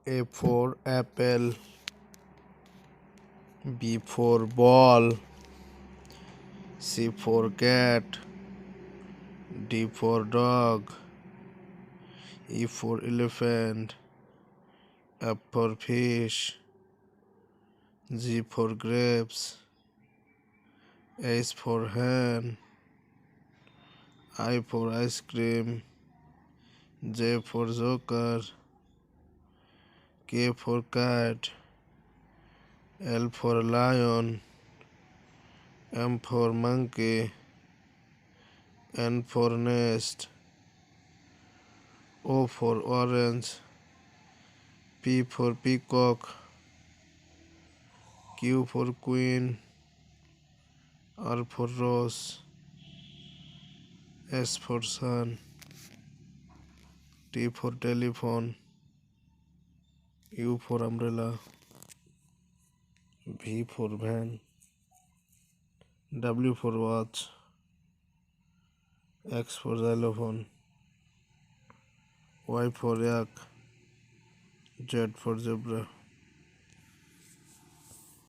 A for apple, B for ball, C for cat, D for dog, E for elephant, F for fish, G for grapes, H for hen, I for ice cream, J for joker, K for cat, L for lion, M for monkey, N for nest, O for orange, P for peacock, Q for queen, R for rose, S for sun, T for telephone, U for umbrella, V for van, W for watch, X for xylophone, Y for yak, Z for zebra.